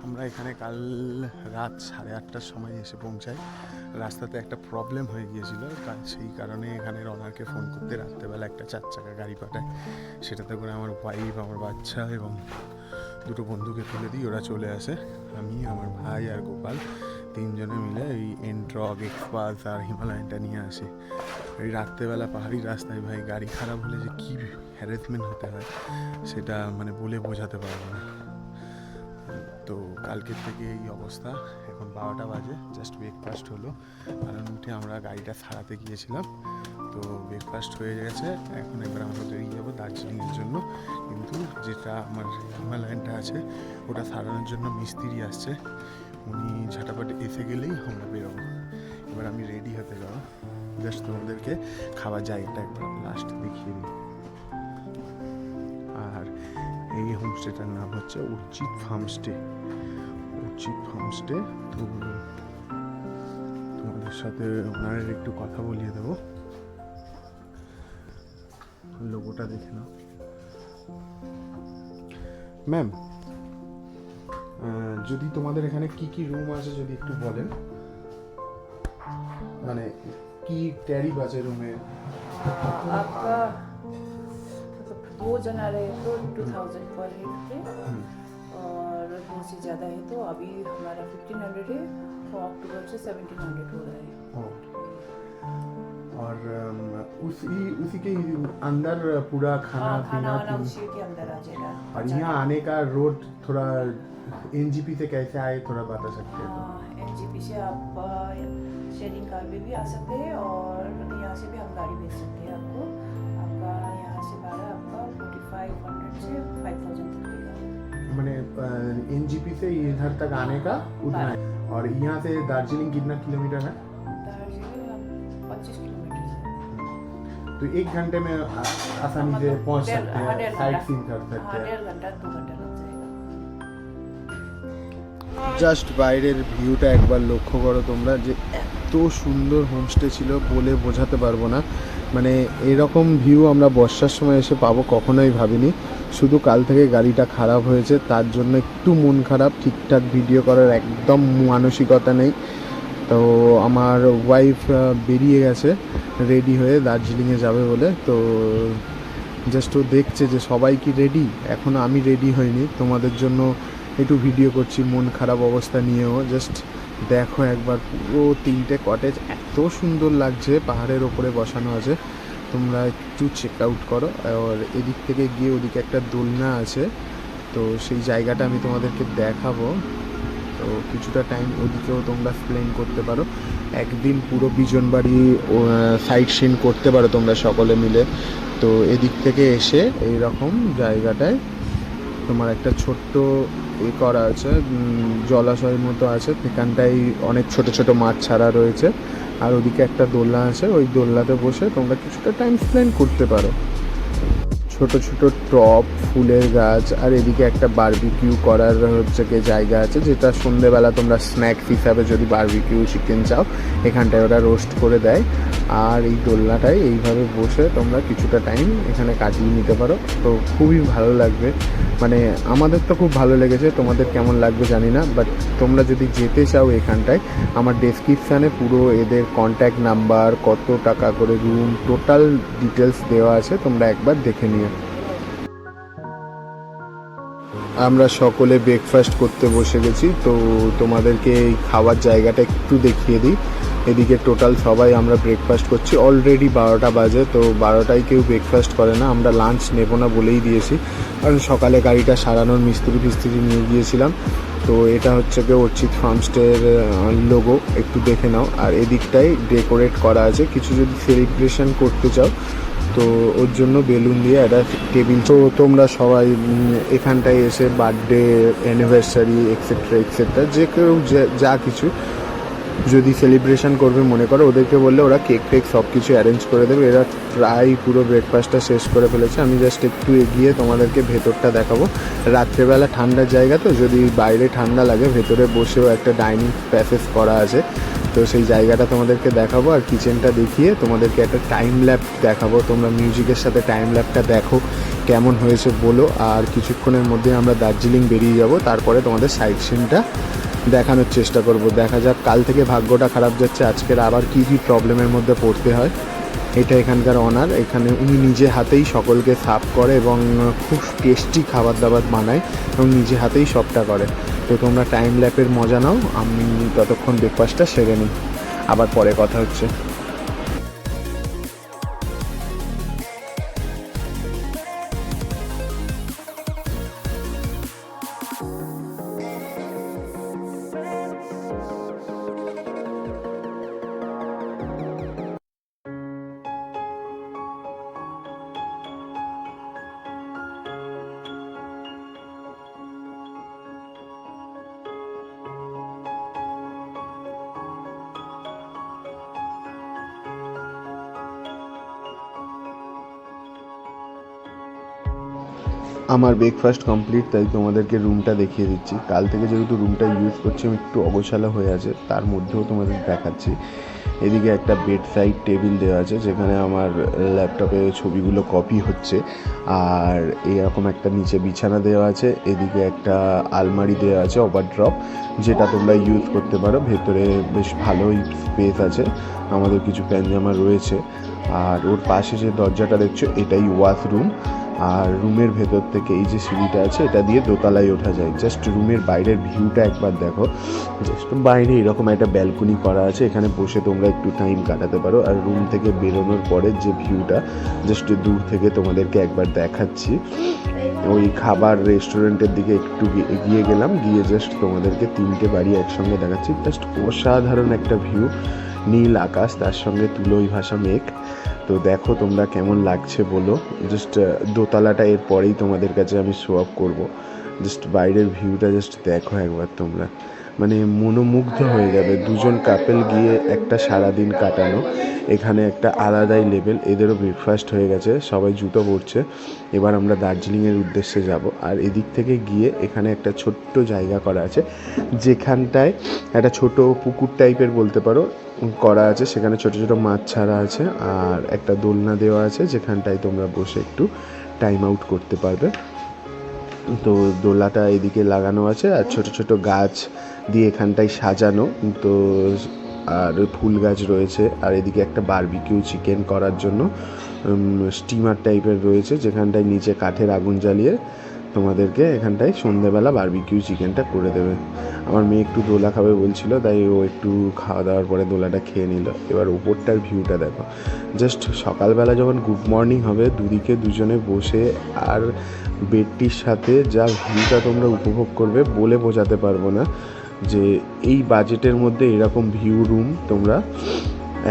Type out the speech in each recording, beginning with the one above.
আমরা এখানে কাল রাত 8:30টার সময় এসে পৌঁছাই। রাস্তাতে একটা প্রবলেম হয়ে গিয়েছিল, সেই কারণে এখানে রনারকে ফোন করতে রাত্রেবেলা একটা 4 চাকা গাড়ি পাঠায়। সেটাতে করে আমার ওয়াইফ, আমার বাচ্চা এবং দুটো বন্ধুকে তুলে দিই, ওরা চলে আসে। আমি, আমার ভাই আর গোপাল তিনজনে মিলে এই এন্ট্রক, এক্সপাস আর হিমালয়ানটা নিয়ে আসি। এই রাত্রেবেলা পাহাড়ি রাস্তায় ভাই গাড়ি খারাপ হলে যে কী হ্যারাসমেন্ট হতে হয় সেটা মানে বলে বোঝাতে পারবো না। তো কালকের থেকে এই অবস্থা। এখন 12টা বাজে, জাস্ট ব্রেকফাস্ট হলো, কারণ উঠে আমরা গাড়িটা সারাতে গিয়েছিলাম। তো ব্রেকফাস্ট হয়ে গেছে, এখন এবার আমরা বেরিয়ে যাবো দার্জিলিংয়ের জন্য। কিন্তু যেটা আমার হিমালয়ানটা আছে ওটা সারানোর জন্য মিস্ত্রি আসছে, উনি ঝাঁটাপাটি এসে গেলেই আমরা বেরোবো। এবার আমি রেডি হতে যাবো, জাস্ট তোমাদেরকে খাবার জায়গাটা একবার লাস্ট দেখিয়ে দিই। আর এই হোমস্টেটার নাম হচ্ছে অর্চিত ফার্মস্টে। অর্চিত ফার্মস্টে। তো তোমাদের সাথে ওনার একটু কথা বলিয়ে দেবো, লোগোটা দেখে নাও। ম্যাম, যদি তোমাদের এখানে কি কি রুম আছে যদি একটু বলেন, মানে কি ট্যারিফ আছে রুমে? आपका 2 जना रहे तो 2000 पर हेड पे, और 2 से ज़्यादा है तो अभी हमारा 1500 है, और अक्टूबर से 1700 हो रहा है। और उसी के अंदर पूरा खाना खाना वाना पीना उसी के अंदर आ जाएगा। और यहाँ आने का रोड थोड़ा एनजीपी से कैसे आए थोड़ा बता सकते हैं? एनजीपी से आप शेयरिंग कार में भी आ सकते हैं, और यहाँ से भी हम गाड़ी भेज सकते हैं आपको। आपका यहाँ से भाड़ा आपका 4500 से 5000 तक देगा। मैंने एनजीपी से इधर तक आने का उतना है। और यहाँ से दार्जिलिंग कितना किलोमीटर है? दार्जिलिंग 25 किलोमीटर है। तो 1 घंटे में आसानी से पहुँच सकते हैं, साइट सीइंग कर सकते हैं। 1.5 घंटा 2 घंटा लग जाएगा। জাস্ট বাইরের ভিউটা একবার লক্ষ্য করো তোমরা, যে এত সুন্দর হোমস্টে ছিল বলে বোঝাতে পারবো না। মানে এরকম ভিউ আমরা বর্ষার সময় এসে পাবো কখনোই ভাবিনি। শুধু কাল থেকে গাড়িটা খারাপ হয়েছে তার জন্য একটু মন খারাপ, ঠিকঠাক ভিডিও করার একদম মানসিকতা নেই। তো আমার ওয়াইফ বেরিয়ে গেছে রেডি হয়ে দার্জিলিংয়ে যাবে বলে। তো জাস্ট ও দেখছে যে সবাই কি রেডি, এখনও আমি রেডি হইনি। তোমাদের জন্য একটু ভিডিও করছি মন খারাপ অবস্থা নিয়েও। জাস্ট দেখো একবার, পুরো 3টে কটেজ এত সুন্দর লাগছে, পাহাড়ের ওপরে বসানো আছে। তোমরা একটু চেক আউট করো। আর এদিক থেকে গিয়ে ওদিকে একটা দোলনা আছে, তো সেই জায়গাটা আমি তোমাদেরকে দেখাবো। তো কিছুটা টাইম ওদিকেও তোমরা স্পেন্ড করতে পারো, একদিন পুরো বিজনবাড়ি সাইট সিন করতে পারো তোমরা সকলে মিলে। তো এদিক থেকে এসে এইরকম জায়গাটায় তোমার একটা ছোট্ট করা আছে, জলাশয়ের মতো আছে, সেখানটায় অনেক ছোট ছোট মাছ ছাড়া রয়েছে। আর ওদিকে একটা দোলনা আছে, ওই দোলনাতে বসে তোমরা কিছুটা টাইম স্পেন্ড করতে পারো। ছোট ছোট টব, ফুলের গাছ, আর এদিকে একটা বারবিকিউ করার হচ্ছে কি জায়গা আছে, যেটা সন্ধ্যেবেলা তোমরা স্ন্যাক্স হিসাবে যদি বারবিকিউ চিকেন চাও এখানটায় ওরা রোস্ট করে দেয়। আর এই দোলনাটায় এইভাবে বসে তোমরা কিছুটা টাইম এখানে কাটিয়ে নিতে পারো। তো খুবই ভালো লাগবে, মানে আমাদের তো খুব ভালো লেগেছে, তোমাদের কেমন লাগবে জানি না। বাট তোমরা যদি যেতে চাও এখানটায়, আমার ডেসক্রিপশানে পুরো এদের কন্ট্যাক্ট নাম্বার, কত টাকা করে রুম, টোটাল ডিটেলস দেওয়া আছে, তোমরা একবার দেখে নিও। আমরা সকলে ব্রেকফাস্ট করতে বসে গেছি। তো তোমাদেরকে এই খাওয়ার জায়গাটা একটু দেখিয়ে দিই। এদিকে টোটাল সবাই আমরা ব্রেকফাস্ট করছি। অলরেডি 12টা বাজে, তো 12টায় কেউ ব্রেকফাস্ট করে না। আমরা লাঞ্চ নেব না বলেই দিয়েছি, কারণ সকালে গাড়িটা সারানোর মিস্ত্রি নিয়ে গিয়েছিলাম। তো এটা হচ্ছে কি অর্চিত ফার্মস্টের লোগো, একটু দেখে নাও। আর এদিকটাই ডেকোরেট করা আছে, কিছু যদি সেলিব্রেশন করতে চাও তো ওর জন্য বেলুন দিয়ে একটা টেবিল। তো তোমরা সবাই এখানটায় এসে বার্থডে, অ্যানিভার্সারি এক্সেট্রা যে কেউ যা কিছু যদি সেলিব্রেশন করবে মনে করো, ওদেরকে বললে ওরা কেক টেক সব কিছু অ্যারেঞ্জ করে দেবে। এরা প্রায় পুরো ব্রেকফাস্টটা শেষ করে ফেলেছে। আমি জাস্ট একটু এগিয়ে তোমাদেরকে ভেতরটা দেখাবো। রাত্রেবেলা ঠান্ডার জায়গা, তো যদি বাইরে ঠান্ডা লাগে ভেতরে বসেও একটা ডাইনিং প্যাসেজ করা আছে, তো সেই জায়গাটা তোমাদেরকে দেখাবো আর কিচেনটা দেখিয়ে তোমাদেরকে একটা টাইম ল্যাপ দেখাবো। তোমরা মিউজিকের সাথে টাইম ল্যাপটা দেখো কেমন হয়েছে বলো। আর কিছুক্ষণের মধ্যে আমরা দার্জিলিং বেরিয়ে যাব, তারপরে তোমাদের সাইট সিনটা দেখানোর চেষ্টা করব। দেখা যাক, কাল থেকে ভাগ্যটা খারাপ যাচ্ছে, আজকের আবার কী কী প্রবলেমের মধ্যে পড়তে হয়। এটা এখানকার অনার, এখানে উনি নিজে হাতেই সকলকে সার্ভ করে এবং খুব টেস্টি খাবার দাবার বানায় এবং নিজে হাতেই সবটা করে। তো তোমরা টাইম ল্যাপের মজা নাও, আমি ততক্ষণ ব্রেকফাস্টটা সেরে নিই, আবার পরে কথা হচ্ছে। আমার ব্রেকফাস্ট কমপ্লিট, তাই তোমাদেরকে রুমটা দেখিয়ে দিচ্ছি। কাল থেকে যেহেতু রুমটা ইউজ করছি আমি, একটু অগোছালো হয়ে আছে, তার মধ্যেও তোমাদের দেখাচ্ছি। এদিকে একটা বেড সাইড টেবিল দেওয়া আছে যেখানে আমার ল্যাপটপে ছবিগুলো কপি হচ্ছে, আর এরকম একটা নিচে বিছানা দেওয়া আছে। এদিকে একটা আলমারি দেওয়া আছে ওভারড্রপ, যেটা তোমরা ইউজ করতে পারো। ভেতরে বেশ ভালোই স্পেস আছে, আমাদের কিছু প্যানজামা রয়েছে। আর ওর পাশে যে দরজাটা দেখছো এটাই ওয়াশরুম। আর রুমের ভেতর থেকে এই যে সিঁড়িটা আছে এটা দিয়ে দোতলায় ওঠা যায়। জাস্ট রুমের বাইরের ভিউটা একবার দেখো। জাস্ট বাইরে এরকম একটা ব্যালকনি করা আছে, এখানে বসে তোমরা একটু টাইম কাটাতে পারো। আর রুম থেকে বেরোনোর পরে যে ভিউটা জাস্ট দূর থেকে তোমাদেরকে একবার দেখাচ্ছি। ওই খাবার রেস্টুরেন্টের দিকে একটু এগিয়ে গেলাম, গিয়ে জাস্ট তোমাদেরকে তিনটে বাড়ি একসঙ্গে দেখাচ্ছি। জাস্ট অসাধারণ একটা ভিউ, নীল আকাশ, তার সঙ্গে তুলোই ভাসা মেঘ। তো দেখো তোমরা কেমন লাগছে বলো। জাস্ট দোতলাটা এর পরেই তোমাদের কাছে আমি শো আপ করবো। জাস্ট বাইরের ভিউটা জাস্ট দেখো একবার তোমরা, মানে মনোমুগ্ধ হয়ে যাবে। দুজন কাপেল গিয়ে একটা সারাদিন কাটানো, এখানে একটা আলাদাই লেভেল। এদেরও ব্রেকফাস্ট হয়ে গেছে, সবাই জুতো পরছে। এবার আমরা দার্জিলিংয়ের উদ্দেশ্যে যাব। আর এদিক থেকে গিয়ে এখানে একটা ছোট্ট জায়গা করা আছে, যেখানটায় একটা ছোট পুকুর টাইপের বলতে পারো করা আছে। সেখানে ছোট ছোট মাছ ছাড়া আছে, আর একটা দোলনা দেওয়া আছে যেখানটায় তোমরা বসে একটু টাইম আউট করতে পারবে। তো দোলাটা এদিকে লাগানো আছে, আর ছোট ছোট গাছ দিয়ে এখানটায় সাজানো। তো আর ফুল গাছ রয়েছে। আর এদিকে একটা বারবিকিউ চিকেন করার জন্য স্টিমার টাইপের রয়েছে, যেখানটায় নিচে কাঠের আগুন জ্বালিয়ে তোমাদেরকে এখানটায় সন্ধেবেলা বারবিকিউ চিকেনটা করে দেবে। আমার মেয়ে একটু দোলা খাবে বলছিল, তাই ও একটু খাওয়া দাওয়ার পরে দোলাটা খেয়ে নিল। এবার ওপরটার ভিউটা দেখো। জাস্ট সকালবেলা যখন গুড মর্নিং হবে, দুদিকে দুজনে বসে আর বেডটির সাথে যা ভিউটা তোমরা উপভোগ করবে বলে বোঝাতে পারবো না। যে এই বাজেটের মধ্যে এরকম ভিউ রুম তোমরা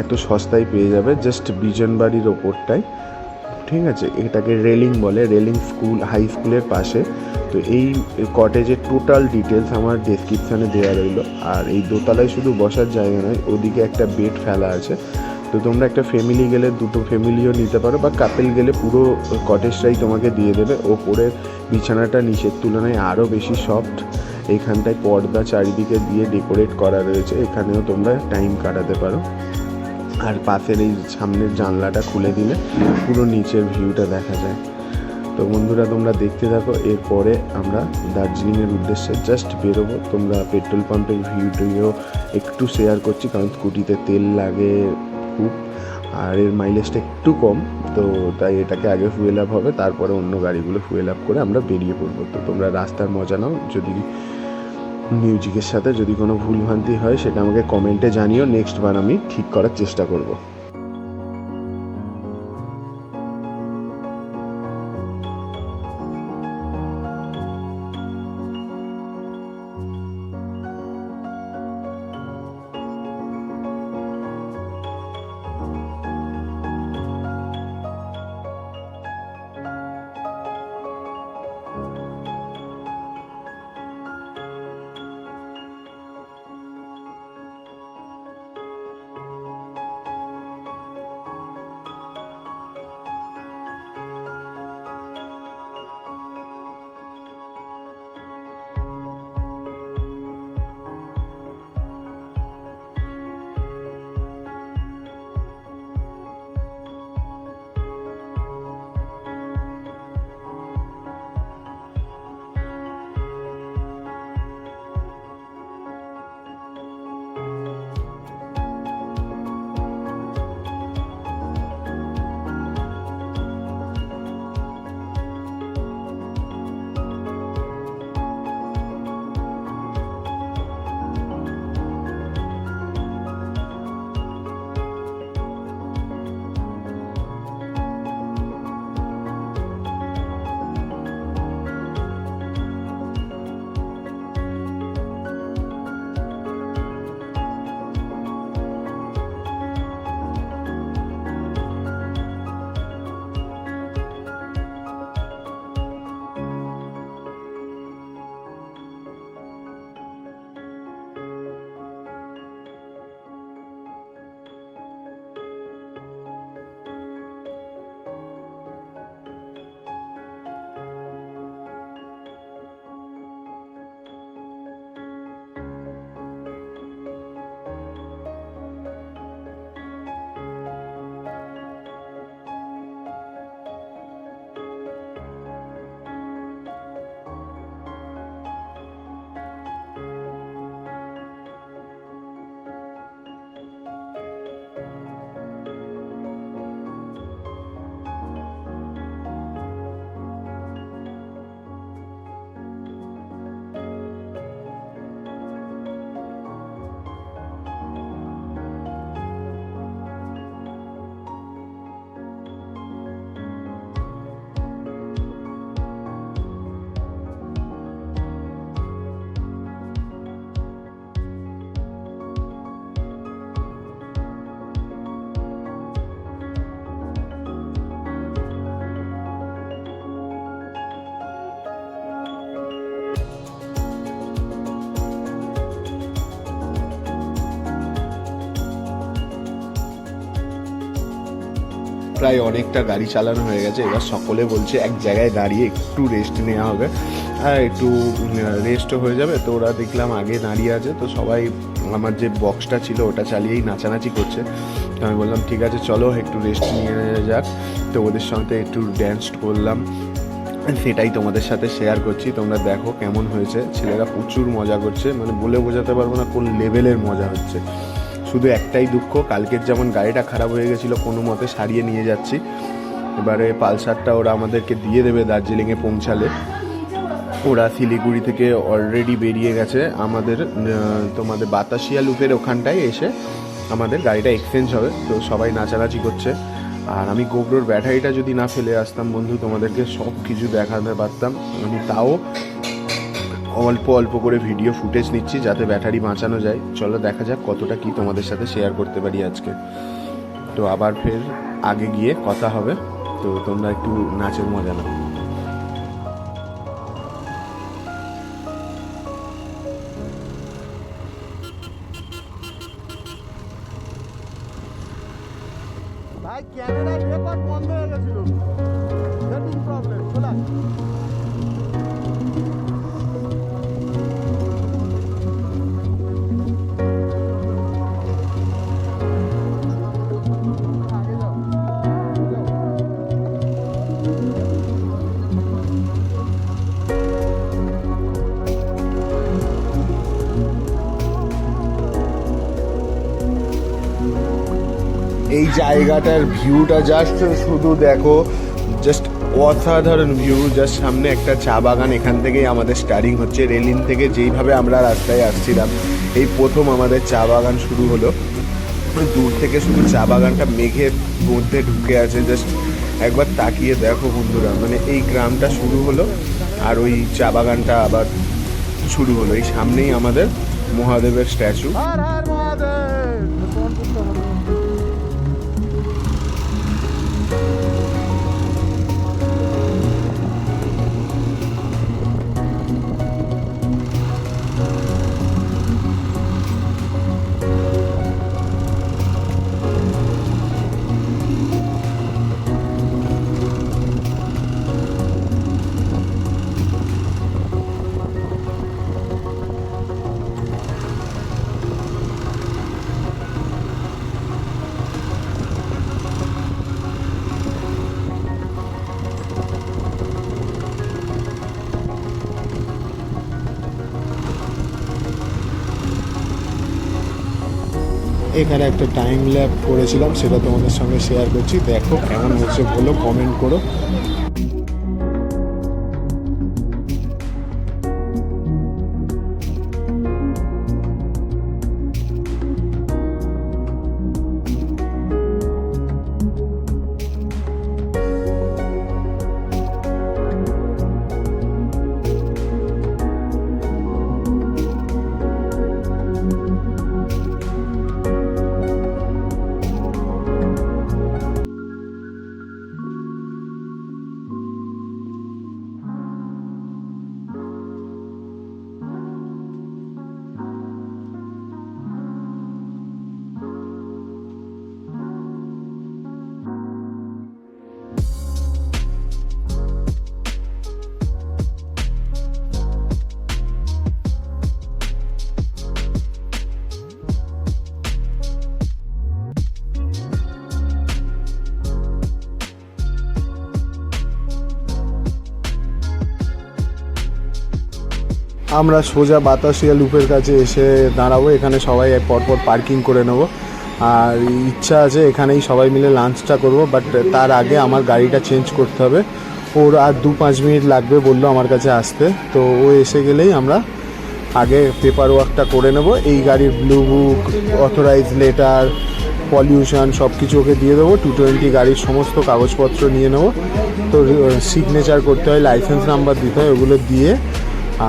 এত সস্তায় পেয়ে যাবে জাস্ট বিজনবাড়ির ওপরটায়। ঠিক আছে, এটাকে রেলিং বলে, রেলিং স্কুল হাই স্কুলের পাশে। তো এই কটেজের টোটাল ডিটেলস আমার ডেসক্রিপশানে দেওয়া রইলো। আর এই দোতলায় শুধু বসার জায়গা নয়, ওদিকে একটা বেড ফেলা আছে। তো তোমরা একটা ফ্যামিলি গেলে দুটো ফ্যামিলিও নিতে পারো, বা কাপেল গেলে পুরো কটেজটাই তোমাকে দিয়ে দেবে। ওপরের বিছানাটা নিচের তুলনায় আরও বেশি সফট। এইখানটায় পর্দা চারিদিকে দিয়ে ডেকোরেট করা রয়েছে, এখানেও তোমরা টাইম কাটাতে পারো। আর পাশের এই সামনের জানলাটা খুলে দিলে পুরো নিচের ভিউটা দেখা যায়। তো বন্ধুরা তোমরা দেখতে থাকো, এরপরে আমরা দার্জিলিংয়ের উদ্দেশ্যে জাস্ট বেরোবো। তোমরা পেট্রোল পাম্পের ভিউটিও একটু শেয়ার করছি, কারণ স্কুটিতে তেল লাগে খুব, আর এর মাইলেজটা একটু কম। তো তাই এটাকে আগে ফুয়েল আপ হবে, তারপরে অন্য গাড়িগুলো ফুয়েল আপ করে আমরা বেরিয়ে পড়বো। তো তোমরা রাস্তার মজা নাও। যদি মিউজিকের সাথে যদি কোনো ভুলভ্রান্তি হয় সেটা আমাকে কমেন্টে জানিও, নেক্সট বার আমি ঠিক করার চেষ্টা করব। প্রায় অনেকটা গাড়ি চালানো হয়ে গেছে, এবার সকলে বলছে এক জায়গায় দাঁড়িয়ে একটু রেস্ট নেওয়া হবে আর একটু রেস্টও হয়ে যাবে। তো ওরা দেখলাম আগে দাঁড়িয়ে আছে, তো সবাই আমার যে বক্সটা ছিল ওটা চালিয়েই নাচানাচি করছে। তো আমি বললাম ঠিক আছে চলো একটু রেস্ট নিয়ে যাক। তো ওদের সঙ্গে একটু ড্যান্স করলাম, সেটাই তোমাদের সাথে শেয়ার করছি। তোমরা দেখো কেমন হয়েছে। ছেলেরা প্রচুর মজা করছে, মানে বলে বোঝাতে পারবো না কোন লেভেলের মজা হচ্ছে। শুধু একটাই দুঃখ, কালকের যেমন গাড়িটা খারাপ হয়ে গেছিলো কোনো মতে সারিয়ে নিয়ে যাচ্ছি, এবারে পালসারটা ওরা আমাদেরকে দিয়ে দেবে দার্জিলিংয়ে পৌঁছালে। ওরা শিলিগুড়ি থেকে অলরেডি বেরিয়ে গেছে, আমাদের তোমাদের বাতাসিয়া লুপের ওখানটায় এসে আমাদের গাড়িটা এক্সচেঞ্জ হবে। তো সবাই নাচানাচি করছে। আর আমি গোপ্রোর ব্যাটারিটা যদি না ফেলে আসতাম বন্ধু, তোমাদেরকে সব কিছু দেখাতে পারতাম। আমি তাও অল্প অল্প করে ভিডিও ফুটেজ নিচ্ছি যাতে ব্যাটারি বাঁচানো যায়। চলো দেখা যাক কতটা কি তোমাদের সাথে শেয়ার করতে পারি আজকে। তো আবার ফের আগে গিয়ে কথা হবে, তো তোমরা একটু নাচের মজা নাও। ভাই ক্যামেরার রেকর্ড বন্ধ হয়ে গেছিল, সেটিং প্রবলেম। চলে এই জায়গাটার ভিউটা জাস্ট শুধু দেখো, জাস্ট অসাধারণ ভিউ। জাস্ট সামনে একটা চা বাগান, এখান থেকেই আমাদের স্টার্টিং হচ্ছে। রেলিং থেকে যেইভাবে আমরা রাস্তায় আসছিলাম, এই প্রথম আমাদের চা বাগান শুরু হলো। দূর থেকে শুধু চা বাগানটা মেঘের মধ্যে ঢুকে আছে। জাস্ট একবার তাকিয়ে দেখো বন্ধুরা, মানে এই গ্রামটা শুরু হলো আর ওই চা বাগানটা আবার শুরু হলো। এই সামনেই আমাদের মহাদেবের স্ট্যাচু। হর হর মহাদেব। ফোন করতে হবে। এখানে একটা টাইম ল্যাপ করেছিলাম, সেটা তোমাদের সঙ্গে শেয়ার করছি। দেখো কেমন হচ্ছে বলো, কমেন্ট করো। আমরা সোজা বাতাসিয়া লুপের কাছে এসে দাঁড়াবো। এখানে সবাই পরপর পার্কিং করে নেব। আর ইচ্ছা আছে এখানেই সবাই মিলে লাঞ্চটা করব, বাট তার আগে আমার গাড়িটা চেঞ্জ করতে হবে। ওর আর 2-5 মিনিট লাগবে বললো আমার কাছে আসতে। তো ও এসে গেলেই আমরা আগে পেপার ওয়ার্কটা করে নেব। এই গাড়ির blue book, authorize letter, pollution সব কিছু ওকে দিয়ে দেবো। 220 গাড়ির সমস্ত কাগজপত্র নিয়ে নেব। তো সিগনেচার করতে হয়, লাইসেন্স নাম্বার দিতে হয়, ওগুলো দিয়ে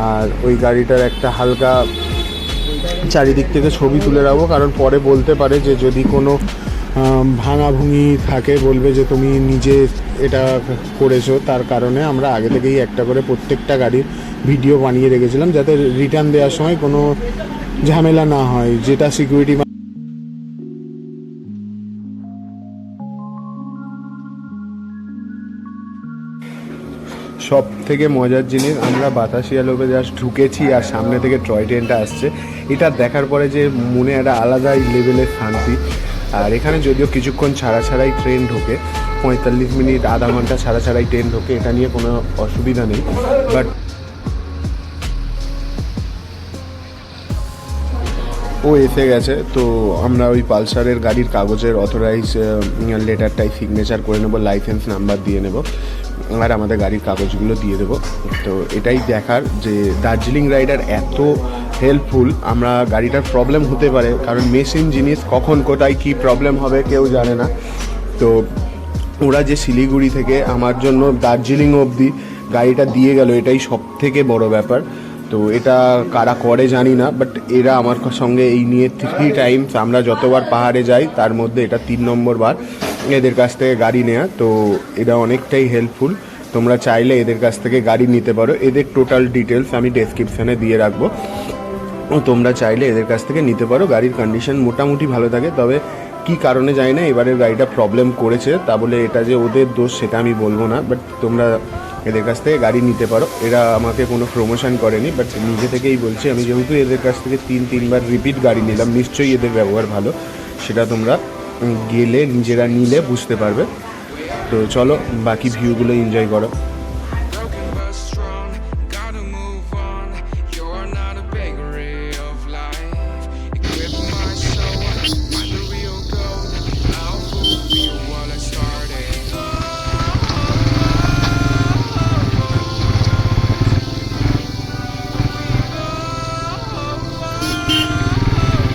আর ওই গাড়িটার একটা হালকা চারিদিক থেকে ছবি তুলে রাখবো। কারণ পরে বলতে পারে যে যদি কোনো ভাঙাভুঙি থাকে বলবে যে তুমি নিজে এটা করেছো। তার কারণে আমরা আগে থেকেই একটা করে প্রত্যেকটা গাড়ির ভিডিও বানিয়ে রেখেছিলাম যাতে রিটার্ন দেওয়ার সময় কোনো ঝামেলা না হয়। যেটা সিকিউরিটি সব থেকে মজার জিনিস, আমরা বাতাসিয়া লোকে জাস্ট ঢুকেছি আর সামনে থেকে টয় ট্রেনটা আসছে, এটা দেখার পরে যে মনে একটা আলাদাই লেভেলের শান্তি। আর এখানে যদিও কিছুক্ষণ ছাড়া ছাড়াই ট্রেন ঢোকে, 45 মিনিট আধা ঘন্টা ছাড়া ছাড়াই ট্রেন ঢোকে, এটা নিয়ে কোনো অসুবিধা নেই। বাট ও এসে গেছে, তো আমরা ওই পালসারের গাড়ির কাগজের অথরাইজ লেটারটাই সিগনেচার করে নেবো, লাইসেন্স নাম্বার দিয়ে নেব আর আমাদের গাড়ির কাগজগুলো দিয়ে দেবো। তো এটাই দেখার যে দার্জিলিং রাইডার এত হেল্পফুল। আমরা গাড়িটার প্রবলেম হতে পারে, কারণ মেশিন জিনিস, কখন কোথায় কী প্রবলেম হবে কেউ জানে না। তো ওরা যে শিলিগুড়ি থেকে আমার জন্য দার্জিলিং অবধি গাড়িটা দিয়ে গেল, এটাই সব থেকে বড় ব্যাপার। তো এটা কারা করে জানি না, বাট এরা আমার সঙ্গে এই নিয়ে 3 টাইমস, আমরা যতবার পাহাড়ে যাই তার মধ্যে এটা 3 নম্বর বার এদের কাছ থেকে গাড়ি নেওয়া। তো এরা অনেকটাই হেল্পফুল, তোমরা চাইলে এদের কাছ থেকে গাড়ি নিতে পারো। এদের টোটাল ডিটেলস আমি ডেসক্রিপশানে দিয়ে রাখবো, তোমরা চাইলে এদের কাছ থেকে নিতে পারো। গাড়ির কন্ডিশন মোটামুটি ভালো থাকে, তবে কী কারণে জানি না এবারের গাড়িটা প্রবলেম করেছে, তা বলে এটা যে ওদের দোষ সেটা আমি বলবো না, বাট তোমরা এদের কাছ থেকে গাড়ি নিতে পারো। এরা আমাকে কোনো প্রমোশন করেনি, বাট নিজে থেকেই বলছি, আমি যেহেতু এদের কাছ থেকে 3-3বার রিপিট গাড়ি নিলাম, নিশ্চয়ই এদের ব্যবহার ভালো, সেটা তোমরা গেলে নিজেরা নিলে বুঝতে পারবে। তো চলো বাকি ভিউগুলো এনজয় করো। Broken but strong, gotta move on. You're not a bakery of life. Equip my soul, find the real gold. I'll fulfill what I started.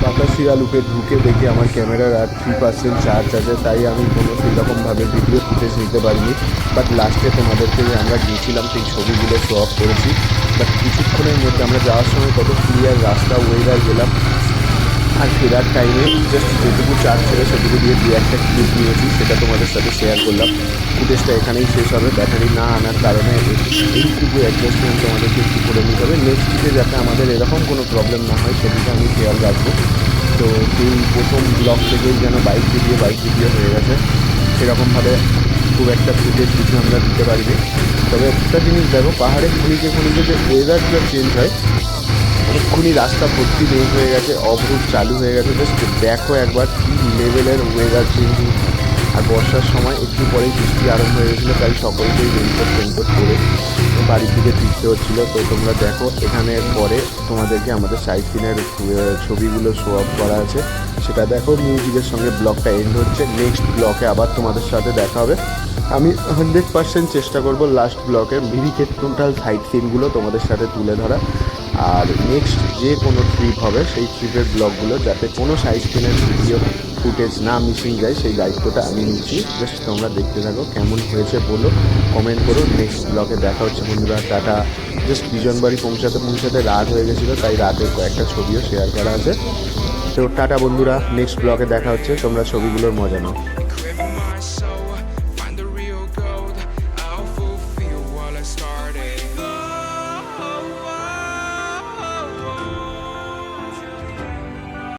Batasia লুপে ঢুকে দেখি আমার ক্যামেরার আর 3% চার্জ আছে, তাই আমি কোনো সেরকমভাবে ভিডিও ফুটেজ নিতে পারিনি। বাট লাস্টে তোমাদেরকে যে আমরা গিয়েছিলাম সেই ছবিগুলো শো অফ করেছি। বাট কিছুক্ষণের মধ্যে আমরা যাওয়ার সময় কত ক্লিয়ার রাস্তা, ওয়েদার গেলাম, আর ফেরার টাইমে জাস্ট যেটুকু চার্জ ছিল সেটুকু দিয়ে 2-1টা ক্লিপ নিয়েছি, সেটা তোমাদের সাথে শেয়ার করলাম। ফুটেজটা এখানেই শেষ হবে, ব্যাটারি না আনার কারণে এইটুকু অ্যাডজাস্টমেন্ট তোমাদেরকে একটু করে নিতে হবে। নেক্সট দিকে যাতে আমাদের এরকম কোনো প্রবলেম না হয় সেদিকে আমি খেয়াল রাখবো। তো সেই প্রথম ব্লগ থেকেই যেন বাইক ভিডিও হয়ে গেছে, সেরকমভাবে খুব একটা ফুটেজ কিছু আমরা দিতে পারিনি। তবে একটা জিনিস দেখো, পাহাড়ের খনিকে যে ওয়েদারটা চেঞ্জ হয়, এক্ষুনি রাস্তা ভর্তি মেঘ হয়ে গেছে, অবরোধ চালু হয়ে গেছে, জাস্ট দেখো একবার কী লেভেলের ওয়েদার চেঞ্জিং। আর বর্ষার সময় একটু পরেই বৃষ্টি আরম্ভ হয়ে গেছিলো, তাই সকলকেই রেনকোট করে বাড়ির দিকে ফিরতে হচ্ছিলো। তো তোমরা দেখো, এখানে পরে তোমাদেরকে আমাদের সাইড সিনের ছবিগুলো শো অফ করা আছে, সেটা দেখো। মিউজিকের সঙ্গে ব্লগটা এন্ড হচ্ছে, নেক্সট ব্লগে আবার তোমাদের সাথে দেখা হবে। আমি 100% চেষ্টা করবো লাস্ট ব্লকে মিরিকের টোটাল সাইড সিনগুলো তোমাদের সাথে তুলে ধরা। আর নেক্সট যে কোনো ট্রিপ হবে সেই ট্রিপের ব্লগগুলো যাতে কোনো সাইড সিনের ভিডিও ফুটেজ না মিসিং যায়, সেই দায়িত্বটা আমি নিচ্ছি। জাস্ট তোমরা দেখতে থাকো, কেমন হয়েছে বলো, কমেন্ট করো। নেক্সট ব্লগে দেখা হচ্ছে বন্ধুরা, টাটা। জাস্ট বিজনবাড়ি পৌঁছাতে রাত হয়ে গেছিলো, তাই রাতের কয়েকটা ছবিও শেয়ার করা আছে। তো টাটা বন্ধুরা, নেক্সট ব্লগে দেখা হচ্ছে, তোমরা ছবিগুলোর মজা নাও।